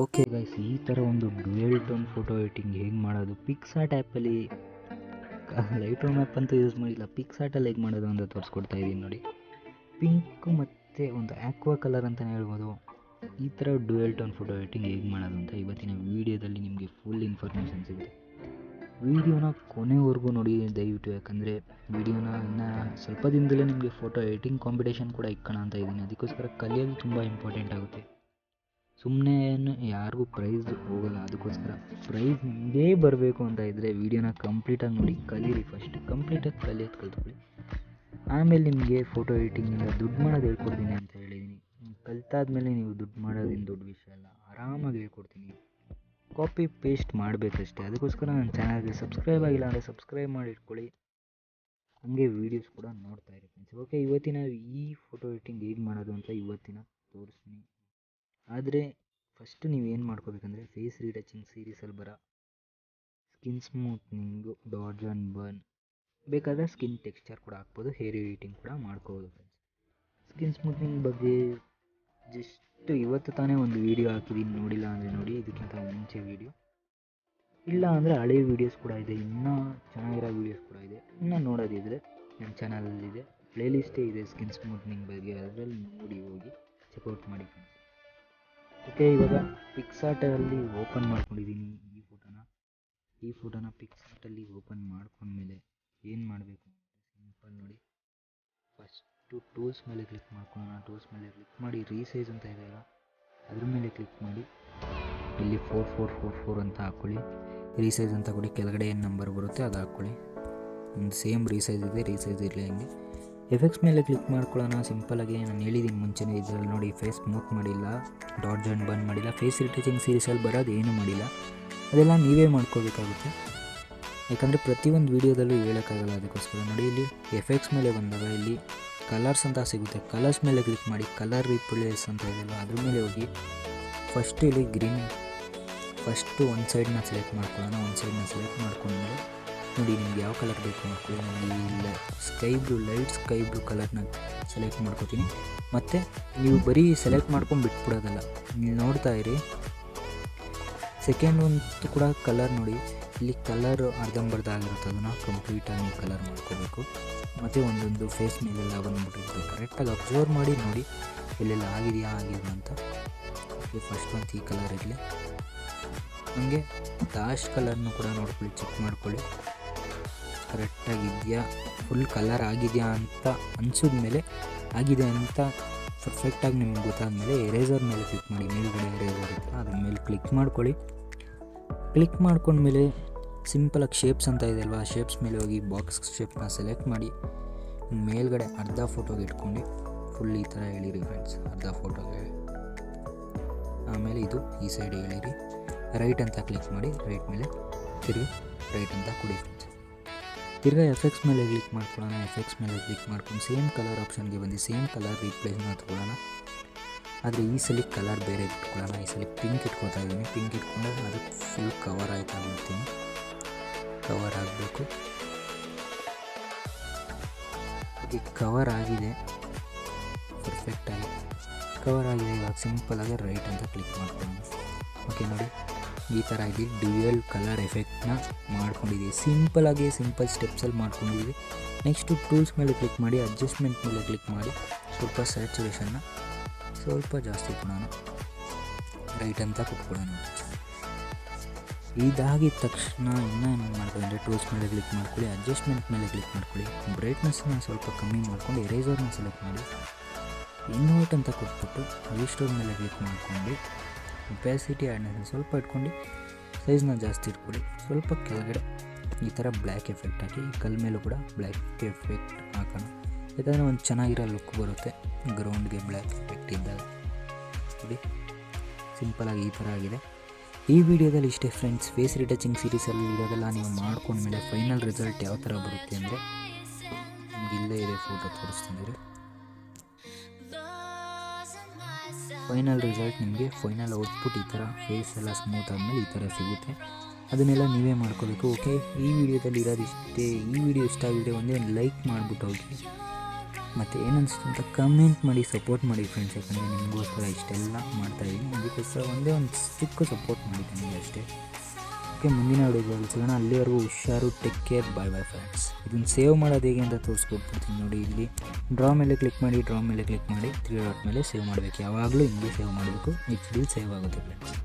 Okay guys, ಈ ಥರ ಒಂದು ಡ್ಯುಯಲ್ ಟೋನ್ ಫೋಟೋ ಎಡಿಟಿಂಗ್ ಹೇಗೆ ಮಾಡೋದು, ಪಿಕ್ಸಾರ್ಟ್ ಆ್ಯಪಲ್ಲಿ ಲೈಟ್ ರೂಮ್ ಆ್ಯಪ್ ಅಂತೂ ಯೂಸ್ ಮಾಡಿಲ್ಲ, ಪಿಕ್ಸಾರ್ಟಲ್ಲಿ ಹೇಗೆ ಮಾಡೋದು ಅಂತ ತೋರಿಸ್ಕೊಡ್ತಾ ಇದ್ದೀನಿ ನೋಡಿ. ಪಿಂಕ್ ಮತ್ತು ಒಂದು ಆಕ್ವಾ ಕಲರ್ ಅಂತಲೇ ಹೇಳ್ಬೋದು. ಈ ಥರ ಡ್ಯುಯಲ್ ಟೋನ್ ಫೋಟೋ ಎಡಿಟಿಂಗ್ ಹೇಗೆ ಮಾಡೋದು ಅಂತ ಇವತ್ತಿನ ವೀಡಿಯೋದಲ್ಲಿ ನಿಮಗೆ ಫುಲ್ ಇನ್ಫಾರ್ಮೇಷನ್ ಸಿಗುತ್ತೆ. ವೀಡಿಯೋನ ಕೊನೆವರೆಗೂ ನೋಡಿ ದಯವಿಟ್ಟು, ಯಾಕಂದರೆ ವೀಡಿಯೋನ ಇನ್ನು ಸ್ವಲ್ಪ ದಿನದಲ್ಲೇ ನಿಮಗೆ ಫೋಟೋ ಎಡಿಟಿಂಗ್ ಕಾಂಪಿಟೇಷನ್ ಕೂಡ ಇಕ್ಕೋಣ ಅಂತ ಇದ್ದೀನಿ. ಅದಕ್ಕೋಸ್ಕರ ಕಲಿಯೋದು ತುಂಬ ಇಂಪಾರ್ಟೆಂಟ್ ಆಗುತ್ತೆ. ಸುಮ್ಮನೆ ಯಾರಿಗೂ ಪ್ರೈಸ್ ಹೋಗಲ್ಲ, ಅದಕ್ಕೋಸ್ಕರ ಪ್ರೈಸ್ ನಿಮಗೇ ಬರಬೇಕು ಅಂತ ಇದ್ದರೆ ವೀಡಿಯೋನ ಕಂಪ್ಲೀಟಾಗಿ ನೋಡಿ, ಕಲೀರಿ. ಫಸ್ಟ್ ಕಂಪ್ಲೀಟಾಗಿ ಕಲಿಯೋದು ಕಲ್ತ್ಕೊಳ್ಳಿ, ಆಮೇಲೆ ನಿಮಗೆ ಫೋಟೋ ಎಡಿಟಿಂಗಿಂದ ದುಡ್ಡು ಮಾಡೋದು ಹೇಳ್ಕೊಡ್ತೀನಿ ಅಂತ ಹೇಳಿದ್ದೀನಿ. ಕಲ್ತಾದ್ಮೇಲೆ ನೀವು ದುಡ್ಡು ಮಾಡೋದೇನು ದೊಡ್ಡ ವಿಷಯ ಅಲ್ಲ, ಆರಾಮಾಗಿ ಹೇಳ್ಕೊಡ್ತೀನಿ. ಕಾಪಿ ಪೇಸ್ಟ್ ಮಾಡಬೇಕಷ್ಟೇ. ಅದಕ್ಕೋಸ್ಕರ ನನ್ನ ಚಾನಲ್ಗೆ ಸಬ್ಸ್ಕ್ರೈಬ್ ಆಗಿಲ್ಲ ಅಂದರೆ ಸಬ್ಸ್ಕ್ರೈಬ್ ಮಾಡಿ ಇಟ್ಕೊಳ್ಳಿ, ಹಾಗೆ ವೀಡಿಯೋಸ್ ಕೂಡ ನೋಡ್ತಾ ಇರಿ ಫ್ರೆಂಡ್ಸ್. ಓಕೆ, ಇವತ್ತಿನ ಈ ಫೋಟೋ ಎಡಿಟಿಂಗ್ ಹೇಗೆ ಮಾಡೋದು ಅಂತ ಇವತ್ತಿನ ತೋರಿಸ್ತೀನಿ. ಆದರೆ ಫಸ್ಟ್ ನೀವೇನು ಮಾಡ್ಕೋಬೇಕಂದ್ರೆ, ಫೇಸ್ ರಿಟಚಿಂಗ್ ಸೀರೀಸಲ್ಲಿ ಬರೋ skin smoothening, dodge and burn, ಬೇಕಾದರೆ ಸ್ಕಿನ್ ಟೆಕ್ಸ್ಚರ್ ಕೂಡ ಹಾಕ್ಬೋದು, ಹೇರ್ ಎಡಿಟಿಂಗ್ ಕೂಡ ಮಾಡ್ಕೋಬೋದು ಫ್ರೆಂಡ್ಸ್. ಸ್ಕಿನ್ ಸ್ಮೂತ್ನಿಂಗ್ ಬಗ್ಗೆ ಜಸ್ಟ್ ಇವತ್ತು ತಾನೇ ಒಂದು ವೀಡಿಯೋ ಹಾಕಿದ್ದೀನಿ, ನೋಡಿಲ್ಲ ಅಂದರೆ ನೋಡಿ, ಇದಕ್ಕಿಂತ ಮುಂಚೆ ವೀಡಿಯೋ. ಇಲ್ಲ ಅಂದರೆ ಹಳೆಯ ವೀಡಿಯೋಸ್ ಕೂಡ ಇದೆ, ಇನ್ನೂ ಚೆನ್ನಾಗಿರೋ ವೀಡಿಯೋಸ್ ಕೂಡ ಇದೆ. ಇನ್ನೂ ನೋಡೋದಿದ್ದರೆ ನನ್ನ ಚಾನಲಲ್ಲಿದೆ, ಪ್ಲೇಲಿಸ್ಟೇ ಇದೆ ಸ್ಕಿನ್ ಸ್ಮೂತ್ನಿಂಗ್ ಬಗ್ಗೆ, ಅದರಲ್ಲಿ ನೋಡಿ ಹೋಗಿ ಚೆಕ್ಔಟ್ ಮಾಡಿ ಫ್ರೆಂಡ್ಸ್. ಓಕೆ, ಇವಾಗ ಪಿಕ್ಸಾರ್ಟಲ್ಲಿ ಓಪನ್ ಮಾಡ್ಕೊಂಡಿದ್ದೀನಿ ಈ ಫೋಟೋನ ಪಿಕ್ಸಾರ್ಟಲ್ಲಿ ಓಪನ್ ಮಾಡ್ಕೊಂಡ್ಮೇಲೆ ಏನು ಮಾಡಬೇಕು ಅಂದರೆ, ಸಿಂಪಲ್ ನೋಡಿ, ಫಸ್ಟು ಟೂಲ್ಸ್ ಮೇಲೆ ಕ್ಲಿಕ್ ಮಾಡ್ಕೊಳ್ಳೋಣ. ಟೂಲ್ಸ್ ಮೇಲೆ ಕ್ಲಿಕ್ ಮಾಡಿ ರೀಸೈಜ್ ಅಂತ ಇದೆಯಲ್ಲ ಅದ್ರ ಮೇಲೆ ಕ್ಲಿಕ್ ಮಾಡಿ ಇಲ್ಲಿ 4444 ಅಂತ ಹಾಕ್ಕೊಳ್ಳಿ. ರೀಸೈಜ್ ಅಂತ ಕೊಡಿ, ಕೆಳಗಡೆ ಏನು ನಂಬರ್ ಬರುತ್ತೆ ಅದು ಹಾಕ್ಕೊಳ್ಳಿ. ಒಂದು ಸೇಮ್ ರೀಸೈಜ್ ಇದೆ, ರೀಸೈಜ್ ಇರಲಿ ಹಂಗೆ. ಎಫೆಕ್ಟ್ಸ್ ಮೇಲೆ ಕ್ಲಿಕ್ ಮಾಡ್ಕೊಳ್ಳೋಣ. ಸಿಂಪಲಾಗಿ ನಾನು ಹೇಳಿದ್ದೀನಿ ಮುಂಚೆನೇ, ಇದರಲ್ಲಿ ನೋಡಿ ಫೇಸ್ ಸ್ಮೂತ್ ಮಾಡಿಲ್ಲ, ಡಾಡ್ಜ್ ಆ್ಯಂಡ್ ಬರ್ನ್ ಮಾಡಿಲ್ಲ, ಫೇಸ್ ರಿಟಚಿಂಗ್ ಸೀರೀಸಲ್ಲಿ ಬರೋದು ಏನೂ ಮಾಡಿಲ್ಲ. ಅದೆಲ್ಲ ನೀವೇ ಮಾಡ್ಕೋಬೇಕಾಗುತ್ತೆ, ಯಾಕಂದರೆ ಪ್ರತಿಯೊಂದು ವೀಡಿಯೋದಲ್ಲೂ ಹೇಳೋಕ್ಕಾಗಲ್ಲ. ಅದಕ್ಕೋಸ್ಕರ ನೋಡಿ, ಇಲ್ಲಿ ಎಫೆಕ್ಟ್ಸ್ ಮೇಲೆ ಬಂದಾಗ ಇಲ್ಲಿ ಕಲರ್ಸ್ ಅಂತ ಸಿಗುತ್ತೆ, ಕಲರ್ಸ್ ಮೇಲೆ ಕ್ಲಿಕ್ ಮಾಡಿ, ಕಲರ್ ರಿಪ್ಲೇಸ್ ಅಂತ ಇದೆಯಲ್ಲ ಅದ್ರ ಮೇಲೆ ಹೋಗಿ ಫಸ್ಟು ಇಲ್ಲಿ ಗ್ರೀನ್, ಫಸ್ಟು ಒಂದು ಸೈಡನ್ನ ಸೆಲೆಕ್ಟ್ ಮಾಡ್ಕೊಳ್ಳೋಣ. ಒಂದು ಸೈಡನ್ನ ಸೆಲೆಕ್ಟ್ ಮಾಡ್ಕೊಂಡ್ಮೇಲೆ ನೋಡಿ ನಿಮ್ಗೆ ಯಾವ ಕಲರ್ ಬೇಕು ಮಾಡ್ಕೊಳ್ಳಿ. ನೋಡಿ ಇಲ್ಲ sky blue, light sky blue ಕಲರ್ನ ಸೆಲೆಕ್ಟ್ ಮಾಡ್ಕೋತೀನಿ. ಮತ್ತು ನೀವು ಬರೀ ಸೆಲೆಕ್ಟ್ ಮಾಡ್ಕೊಂಡು ಬಿಟ್ಬಿಡೋದಲ್ಲ, ನೀವು ನೋಡ್ತಾ ಇರಿ. ಸೆಕೆಂಡ್ ಒಂದು ಕೂಡ ಕಲರ್ ನೋಡಿ, ಇಲ್ಲಿ ಕಲರ್ ಅರ್ಧಂಬರ್ಧ ಆಗಿರುತ್ತೆ, ಅದನ್ನು ಕಂಪ್ಲೀಟಾಗಿ ನೀವು ಕಲರ್ ಮಾಡ್ಕೋಬೇಕು. ಮತ್ತು ಒಂದೊಂದು ಫೇಸ್ ಮೇಲೆಲ್ಲ ಬಂದುಬಿಟ್ಟಿರುತ್ತೆ, ಕರೆಕ್ಟಾಗಿ ಅಬ್ಸರ್ವ್ ಮಾಡಿ ನೋಡಿ ಎಲ್ಲೆಲ್ಲ ಆಗಿದೆಯಾ ಅಂತ. ಫಸ್ಟ್ ಒಂದು ಈ ಕಲರ್ ಇರಲಿ, ಹಾಗೆ ಲಾಸ್ಟ್ ಕಲರ್ನು ಕೂಡ ನೋಡ್ಕೊಳ್ಳಿ, ಚೆಕ್ ಮಾಡ್ಕೊಳ್ಳಿ ಕರೆಕ್ಟಾಗಿದೆಯಾ, ಫುಲ್ ಕಲರ್ ಆಗಿದೆಯಾ ಅಂತ ಅನಿಸಿದ್ಮೇಲೆ, ಆಗಿದೆ ಅಂತ ಪರ್ಫೆಕ್ಟಾಗಿ ನಿಮ್ಗೆ ಗೊತ್ತಾದಮೇಲೆ ಎರೇಸರ್ ಮೇಲೆ ಕ್ಲಿಕ್ ಮಾಡಿ. ಮೇಲ್ಗಡೆ ಎರೇಸರ್ ಇತ್ತು, ಅದ್ರ ಮೇಲೆ ಕ್ಲಿಕ್ ಮಾಡ್ಕೊಳ್ಳಿ. ಕ್ಲಿಕ್ ಮಾಡ್ಕೊಂಡ್ಮೇಲೆ ಸಿಂಪಲಾಗಿ ಶೇಪ್ಸ್ ಅಂತ ಇದೆ ಅಲ್ವಾ, ಶೇಪ್ಸ್ ಮೇಲೆ ಹೋಗಿ ಬಾಕ್ಸ್ ಶೇಪ್ನ ಸೆಲೆಕ್ಟ್ ಮಾಡಿ ಮೇಲ್ಗಡೆ ಅರ್ಧ ಫೋಟೋಗೆ ಇಟ್ಕೊಂಡು ಫುಲ್ ಈ ಥರ ಎಳೀರಿ ಫ್ರೆಂಡ್ಸ್, ಅರ್ಧ ಫೋಟೋಗೆ. ಆಮೇಲೆ ಇದು ಈ ಸೈಡ್ ಎಳೀರಿ, ರೈಟ್ ಅಂತ ಕ್ಲಿಕ್ ಮಾಡಿ, ರೈಟ್ ಮೇಲೆ ತಿರುಗಿ ರೈಟ್ ಅಂತ ಕೊಡಿ ಫ್ರೆಂಡ್ಸ್. ತಿರ್ಗಾ ಎಫೆಕ್ಟ್ಸ್ ಮೇಲೆ ಕ್ಲಿಕ್ ಮಾಡ್ಕೊಳ್ಳೋಣ. ಎಫೆಕ್ಟ್ಸ್ ಮೇಲೆ ಕ್ಲಿಕ್ ಮಾಡ್ಕೊಂಡು ಸೇಮ್ ಕಲರ್ ಆಪ್ಷನ್ಗೆ ಬಂದು ಸೇಮ್ ಕಲರ್ ರೀಪ್ಲೇಸ್ನ ತಗೊಳ್ಳೋಣ. ಆದರೆ ಈ ಸಲ ಕಲರ್ ಬೇರೆ ಇಟ್ಕೊಳ್ಳೋಣ. ಈ ಸಲ ಪಿಂಕ್ ಇಟ್ಕೊತಾ ಇದ್ದೀನಿ. ಪಿಂಕ್ ಇಟ್ಕೊಂಡಾಗ ಅದಕ್ಕೆ ಫುಲ್ ಕವರ್ ಆಯ್ತಾ ಅಂತೀನಿ, ಕವರ್ ಆಗಬೇಕು. ಓಕೆ, ಕವರ್ ಆಗಿದೆ, ಪರ್ಫೆಕ್ಟಾಗಿ ಕವರ್ ಆಗಿದೆ. ಇವಾಗ ಸಿಂಪಲಾಗಿ ರೈಟ್ ಅಂತ ಕ್ಲಿಕ್ ಮಾಡ್ಕೊಳ್ಳೋಣ. ಓಕೆ ನೋಡಿ, ಈ ಥರ ಇದೆ, ಡ್ಯುಯಲ್ ಕಲರ್ ಎಫೆಕ್ಟ್ನ ಮಾಡ್ಕೊಂಡಿದ್ದೀವಿ. ಸಿಂಪಲಾಗಿ ಸಿಂಪಲ್ ಸ್ಟೆಪ್ಸಲ್ಲಿ ಮಾಡ್ಕೊಂಡಿದ್ದೀವಿ. ನೆಕ್ಸ್ಟು ಟೂಲ್ಸ್ ಮೇಲೆ ಕ್ಲಿಕ್ ಮಾಡಿ, ಅಡ್ಜಸ್ಟ್ಮೆಂಟ್ ಮೇಲೆ ಕ್ಲಿಕ್ ಮಾಡಿ, ಸ್ವಲ್ಪ ಸ್ಯಾಚುರೇಷನ್ನ ಸ್ವಲ್ಪ ಜಾಸ್ತಿ ಕೊಡೋಣ, ರೈಟ್ ಅಂತ ಕೊಟ್ಕೊಳ್ಳೋಣ. ಇದಾಗಿದ ತಕ್ಷಣ ಇನ್ನೂ ಏನು ಮಾಡ್ಕೊಳ್ಳಿ, ಟೂಲ್ಸ್ ಮೇಲೆ ಕ್ಲಿಕ್ ಮಾಡ್ಕೊಳ್ಳಿ, ಅಡ್ಜಸ್ಟ್ಮೆಂಟ್ ಮೇಲೆ ಕ್ಲಿಕ್ ಮಾಡ್ಕೊಳ್ಳಿ, ಬ್ರೈಟ್ನೆಸ್ನ ಸ್ವಲ್ಪ ಕಮ್ಮಿ ಮಾಡ್ಕೊಂಡು ಎರೇಸರ್ನ ಸೆಲೆಕ್ಟ್ ಮಾಡಿ, ಇನ್ವರ್ಟ್ ಅಂತ ಕೊಟ್ಬಿಟ್ಟು ರಿಸ್ಟೋರ್ ಮೇಲೆ ಕ್ಲಿಕ್ ಮಾಡ್ಕೊಂಡು ಒಪ್ಯಾಸಿಟಿ ಆ್ಯಡ್ನೆಸ್ ಸ್ವಲ್ಪ ಇಟ್ಕೊಂಡು ಸೈಜ್ನ ಜಾಸ್ತಿ ಇಟ್ಕೊಳ್ಳಿ. ಸ್ವಲ್ಪ ಕೆಳಗಡೆ ಈ ಥರ ಬ್ಲ್ಯಾಕ್ ಎಫೆಕ್ಟ್ ಹಾಕಿ, ಕಲ್ ಮೇಲೂ ಕೂಡ ಬ್ಲ್ಯಾಕ್ ಎಫೆಕ್ಟ್ ಹಾಕೋಣ, ಯಾಕಂದರೆ ಒಂದು ಚೆನ್ನಾಗಿರೋ ಲುಕ್ ಬರುತ್ತೆ ಗ್ರೌಂಡ್ಗೆ ಬ್ಲ್ಯಾಕ್ ಎಫೆಕ್ಟ್ ಇದ್ದಾಗ. ನೋಡಿ, ಸಿಂಪಲಾಗಿ ಈ ಥರ ಆಗಿದೆ. ಈ ವಿಡಿಯೋದಲ್ಲಿ ಇಷ್ಟೇ ಫ್ರೆಂಡ್ಸ್. ಫೇಸ್ ರಿಟಚಿಂಗ್ ಸೀರೀಸಲ್ಲಿ ಇರೋದೆಲ್ಲ ನೀವು ಮಾಡ್ಕೊಂಡ್ಮೇಲೆ ಫೈನಲ್ ರಿಸಲ್ಟ್ ಯಾವ ಥರ ಬರುತ್ತೆ ಅಂದರೆ, ನಿಮ್ಗೆ ಇಲ್ಲೇ ಇದೆ ಫೋಟೋ ತೋರಿಸ್ತಿದ್ದೀರಿ. ಫೈನಲ್ ರಿಸಲ್ಟ್ ನಿಮಗೆ, ಫೈನಲ್ ಔಟ್ಪುಟ್ ಈ ಥರ ಫೇಸ್ ಎಲ್ಲ ಸ್ಮೂತ್ ಆದಮೇಲೆ ಈ ಥರ ಸಿಗುತ್ತೆ. ಅದನ್ನೆಲ್ಲ ನೀವೇ ಮಾಡ್ಕೋಬೇಕು. ಓಕೆ, ಈ ವಿಡಿಯೋದಲ್ಲಿ ಇರೋದಿಷ್ಟೇ. ಈ ವಿಡಿಯೋ ಇಷ್ಟ ಆಗಿದ್ರೆ ಒಂದೇ ಒಂದು ಲೈಕ್ ಮಾಡಿಬಿಟ್ಟು ಹೋಗಿ. ಮತ್ತು ಏನನ್ನಿಸ್ತು ಅಂತ ಕಮೆಂಟ್ ಮಾಡಿ, ಸಪೋರ್ಟ್ ಮಾಡಿ ಫ್ರೆಂಡ್ಸ್. ಯಾಕಂದರೆ ನಿಮಗೋಸ್ಕರ ಇಷ್ಟೆಲ್ಲ ಮಾಡ್ತಾಯಿದ್ದೀನಿ, ಅದಕ್ಕೋಸ್ಕರ ಒಂದೇ ಒಂದು ಚಿಕ್ಕ ಸಪೋರ್ಟ್ ಮಾಡಿದ್ದೀನಿ ಅಷ್ಟೇ. ಓಕೆ, ಮುಂದಿನ ವಿಡಿಯೋದಲ್ಲಿ ಸಿಗೋಣ. ಅಲ್ಲಿವರೆಗೂ ಹುಷಾರು, ಟೇಕ್ ಕೇರ್, ಬಾಯ್ ಬಾಯ್ ಫ್ರೆಂಡ್ಸ್. ಇದನ್ನು ಸೇವ್ ಮಾಡೋದು ಹೇಗೆ ಅಂತ ತೋರಿಸ್ಕೊಟ್ಬಿಡ್ತೀನಿ ನೋಡಿ. ಇಲ್ಲಿ ಡ್ರಾ ಮೇಲೆ ಕ್ಲಿಕ್ ಮಾಡಿ, 3 ಡಾಟ್ ಮೇಲೆ ಸೇವ್ ಮಾಡಬೇಕು. ಯಾವಾಗಲೂ ಹಿಂಗೆ ಸೇವ್ ಮಾಡಬೇಕು, HD ಸೇವ್ ಆಗುತ್ತೆ ಫ್ರೆಂಡ್ಸ್.